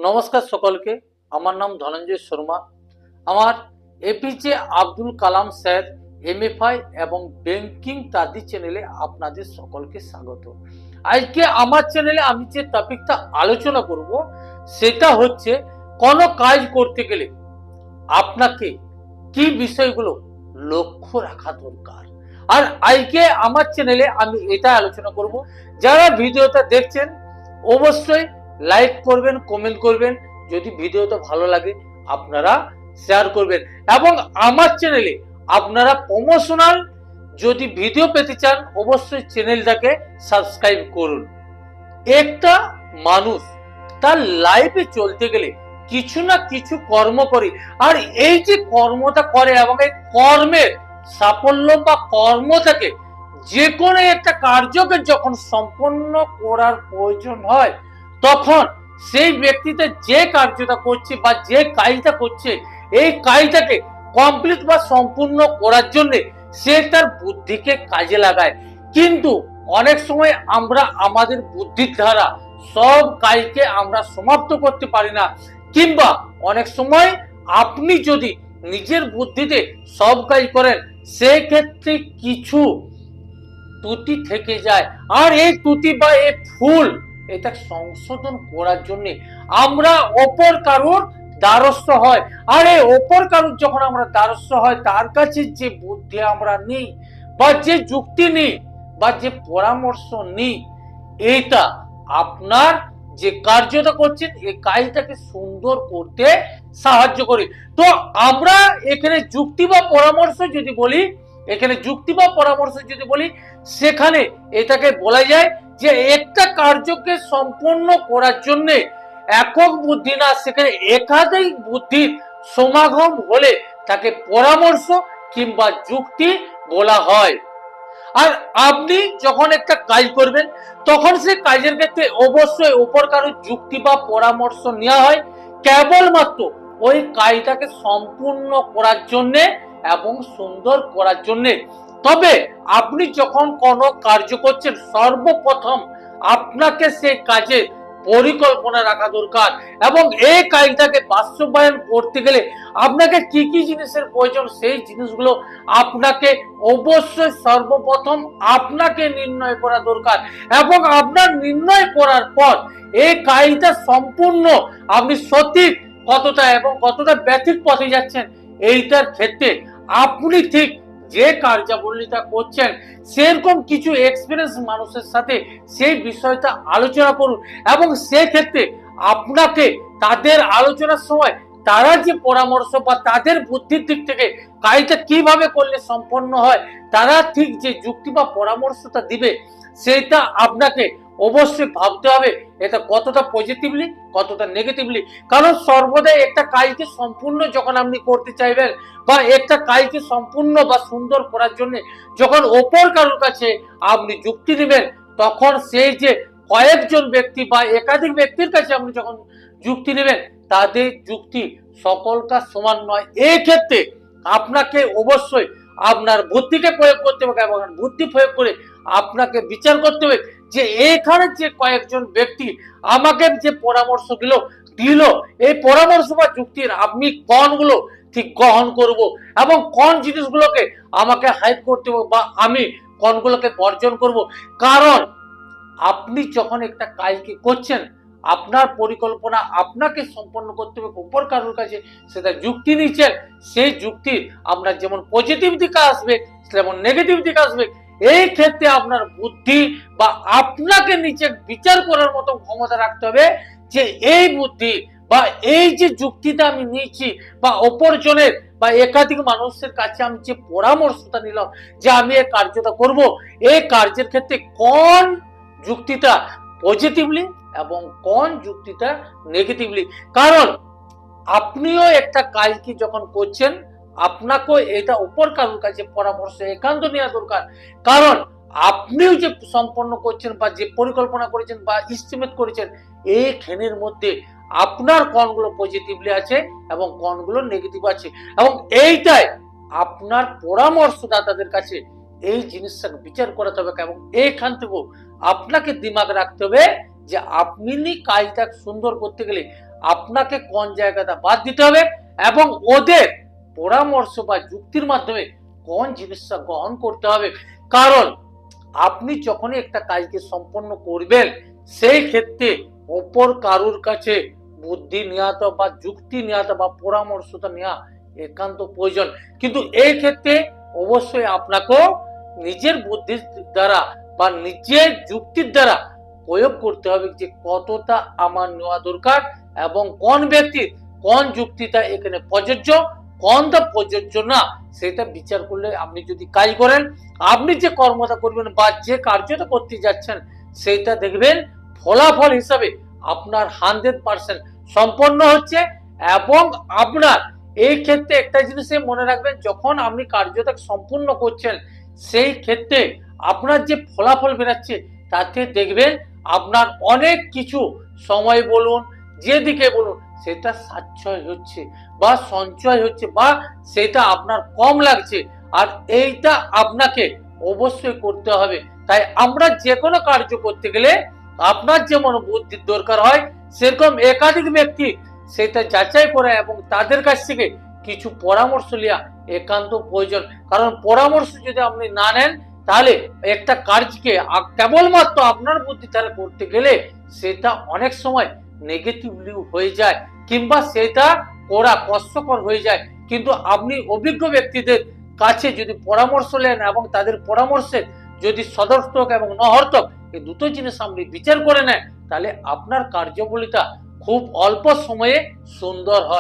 নমস্কার সকলকে। আমার নাম ধনঞ্জয় শর্মা। আমার APJ Abdul Kalam sir MFI এবং ব্যাংকিং তাদি চ্যানেলে আপনাদের সকলকে স্বাগত। আজকে আমার চ্যানেলে আমি যে টপিকটা আলোচনা করব সেটা হচ্ছে কোনো কাজ করতে গেলে আপনাকে কি বিষয়গুলো লক্ষ্য রাখা দরকার। আর আজকে আমার চ্যানেলে আমি এটা আলোচনা করব। যারা ভিডিওটা দেখছেন অবশ্যই লাইক করবেন, কমেন্ট করবেন, যদি ভিডিওটা ভালো লাগে আপনারা শেয়ার করবেন এবং আমার চ্যানেলে আপনারা প্রমোশনাল যদি ভিডিও পেতে চান অবশ্যই চ্যানেলটাকে সাবস্ক্রাইব করুন। একটা মানুষ তার লাইফে চলতে গেলে কিছু না কিছু কর্ম করে, আর এই যে কর্মটা করে এবং এই কর্মের সাফল্য বা কর্মটাকে যে কোনো একটা কার্যকে যখন সম্পন্ন করার প্রয়োজন হয় তখন সেই ব্যক্তিটা যে কার্যটা করছে বা যে কাজটা করছে এই কাজটাকে কমপ্লিট বা সম্পূর্ণ করার জন্য সে তার বুদ্ধিকে কাজে লাগায়। কিন্তু অনেক সময় আমরা আমাদের বুদ্ধির দ্বারা সব কাজকে আমরা সমাপ্ত করতে পারি না, কিংবা অনেক সময় আপনি যদি নিজের বুদ্ধিতে সব কাজ করেন সেই ক্ষেত্রে কিছু ত্রুটি থেকে যায়, আর এই ত্রুটি বা এই ভুল এটা সংশোধন করার জন্য আমরা অপর কারোর দ্বারস্থ হয়। আর এই অপর কারোর যখন আমরা দ্বারস্থ হয় তার কাছে যে বুদ্ধি আমরা নিই বা যে যুক্তি নিই বা যে পরামর্শ নিই এইটা আপনার যে কার্যটা করছেন এই কাজটাকে সুন্দর করতে সাহায্য করে। তো আমরা এখানে যুক্তি বা পরামর্শ যদি বলি সেখানে এটাকে বলা যায় যে একটা কার্যকে সম্পূর্ণ করার জন্য একক বুদ্ধি না, সেখানে একাধিক বুদ্ধির সমাগম হলে তাকে পরামর্শ কিংবা যুক্তি বলা হয়। আর আপনি যখন একটা কাজ করবেন তখন সে কাজের ক্ষেত্রে অবশ্যই উপর কারো যুক্তি বা পরামর্শ নেওয়া হয় কেবলমাত্র ওই কাজটাকে সম্পূর্ণ করার জন্য এবং সুন্দর করার জন্য। তবে আপনি যখন কোনো কার্য করছেন সর্বপ্রথম আপনাকে সেই কাজে পরিকল্পনা রাখা দরকার এবং এই কাজটাকে বাস্তবায়ন করতে গেলে আপনাকে কি কি জিনিসের প্রয়োজন সেই জিনিসগুলো আপনাকে অবশ্যই সর্বপ্রথম আপনাকে নির্ণয় করা দরকার। এবং আপনার নির্ণয় করার পর এই কাজটা সম্পূর্ণ আপনি সঠিক কতটা এবং কতটা ব্যতিক পথে যাচ্ছেন এইটার ক্ষেত্রে আপনি ঠিক যে কার্যাবলীটা করছেন সেরকম কিছু এক্সপিরিয়েন্স মানুষের সাথে সেই বিষয়টা আলোচনা করুন এবং সেক্ষেত্রে আপনাকে তাদের আলোচনার সময় তারা যে পরামর্শ বা তাদের বুদ্ধির দিক থেকে কাজটা কিভাবে করলে সম্পন্ন হয় তারা ঠিক যে যুক্তি বা পরামর্শটা দিবে সেটা আপনাকে অবশ্যই ভাবতে হবে এটা কতটা পজিটিভলি কতটা নেগেটিভলি। কারণ সর্বদাই একটা কাজকে সম্পূর্ণ যখন আপনি করতে চাইবেন বা একটা কাজকে সম্পূর্ণ বা সুন্দর করার জন্য যখন অপর কারোর কাছে আপনি যুক্তি দিবেন তখন সেই যে কয়েকজন ব্যক্তি বা একাধিক ব্যক্তির কাছে আপনি যখন যুক্তি নেবেন তাদের যুক্তি সকলকার সমান নয়। এই ক্ষেত্রে আপনাকে অবশ্যই আপনার বুদ্ধিকে প্রয়োগ করতে হবে এবং বুদ্ধি প্রয়োগ করে আপনাকে বিচার করতে হবে যে এখানে যে কয়েকজন ব্যক্তি আমাকে যে পরামর্শ দিল এই পরামর্শ বা যুক্তির আমি কোনগুলো ঠিক গ্রহণ করব এবং কোন জিনিসগুলোকে আমাকে হাইড করতে হবে বা আমি কোনগুলোকে বর্জন করব। কারণ আপনি যখন একটা কাজকে করছেন আপনার পরিকল্পনা আপনাকে সম্পন্ন করতে হবে উপর কারোর কাছে সেটা যুক্তি নিচ্ছেন সেই যুক্তি আপনার যেমন পজিটিভ দিকে আসবে তেমন নেগেটিভ দিকে আসবে। এই ক্ষেত্রে আপনার বুদ্ধি বা আপনাকে নিচে বিচার করার মতো ক্ষমতা রাখতে হবে যে এই বুদ্ধি বা এই যে যুক্তিটা আমি নিয়েছি বা অপরজনের বা একাধিক মানুষের কাছে আমি যে পরামর্শটা নিলাম যে আমি এই কার্যটা করব এই কার্যের ক্ষেত্রে কোন যুক্তিটা পজিটিভলি এবং কোন যুক্তিটা নেগেটিভলি। কারণ আপনিও একটা কাজকে যখন করছেন আপনাকেও এটা উপর কারোর কাছে পরামর্শ একান্ত নেওয়া দরকার। কারণ আপনিও যে সম্পন্ন করছেন বা যে পরিকল্পনা করেছেন বা এস্টিমেট করেছেন এইখানের মধ্যে আপনার কোনগুলো পজিটিভলি আছে এবং কোনগুলো নেগেটিভ আছে এবং এইটাই আপনার পরামর্শদাতাদের কাছে এই জিনিসটা বিচার করাতে হবে এবং এইখান থেকেও আপনাকে দিমাগ রাখতে হবে যে আপনি কাজটা সুন্দর করতে গেলে আপনাকে কোন জায়গাটা বাদ দিতে হবে এবং ওদের পরামর্শ বা যুক্তির মাধ্যমে কোন জিনিসটা গ্রহণ করতে হবে। কারণ আপনি যখনই একটা কাজকে সম্পন্ন করবেন সেই ক্ষেত্রে অপর কারুর কাছে বুদ্ধি নেওয়া বা যুক্তি নেওয়া বা পরামর্শটা নেওয়া একান্ত প্রয়োজন। কিন্তু এই ক্ষেত্রে অবশ্যই আপনাকেও নিজের বুদ্ধির দ্বারা বা নিজের যুক্তির দ্বারা প্রয়োগ করতে হবে যে কতটা আমার নেওয়া দরকার এবং কোন ব্যক্তির কোন যুক্তিটা এখানে প্রযোজ্য, কোনটা প্রযোজ্য না, সেটা বিচার করলে আপনি যদি কাজ করেন, আপনি যে কর্মটা করবেন বা যে কার্যটা করতে যাচ্ছেন সেটা দেখবেন ফলাফল হিসাবে আপনার 100% সম্পন্ন হচ্ছে। এবং আপনার এই ক্ষেত্রে একটা জিনিস মনে রাখবেন, যখন আপনি কার্যটা সম্পূর্ণ করছেন সেই ক্ষেত্রে আপনার যে ফলাফল বেরাচ্ছে তাতে দেখবেন আপনার অনেক কিছু সময় বলুন যেদিকে বলুন সেটা সাশ্রয় হচ্ছে বা সঞ্চয় হচ্ছে বা সেটা আপনার কম লাগছে। আর এইটা আপনাকে অবশ্যই করতে হবে। তাই আমরা যে কোনো কার্য করতে গেলে আপনার যেমন বুদ্ধির দরকার হয় সেরকম একাধিক ব্যক্তি সেটা যাচাই করে এবং তাদের কাছ থেকে কিছু পরামর্শ নেওয়া একান্ত প্রয়োজন। কারণ পরামর্শ যদি আপনি না নেন তাহলে একটা কাজকে কেবলমাত্র আপনার বুদ্ধি দ্বারা করতে গেলে সেটা অনেক সময় নেগেটিভলি হয়ে যায় কিংবা সেটা করা কষ্টকর হয়ে যায়। কিন্তু আপনি অভিজ্ঞ ব্যক্তিদের কাছে যদি পরামর্শ নেন এবং তাদের পরামর্শে যদি সদর্থক এবং নহর্থক এই দুটো জিনিস আপনি বিচার করে নেন তাহলে আপনার কার্যবলিতা খুব অল্প সময়ে সুন্দর হয়।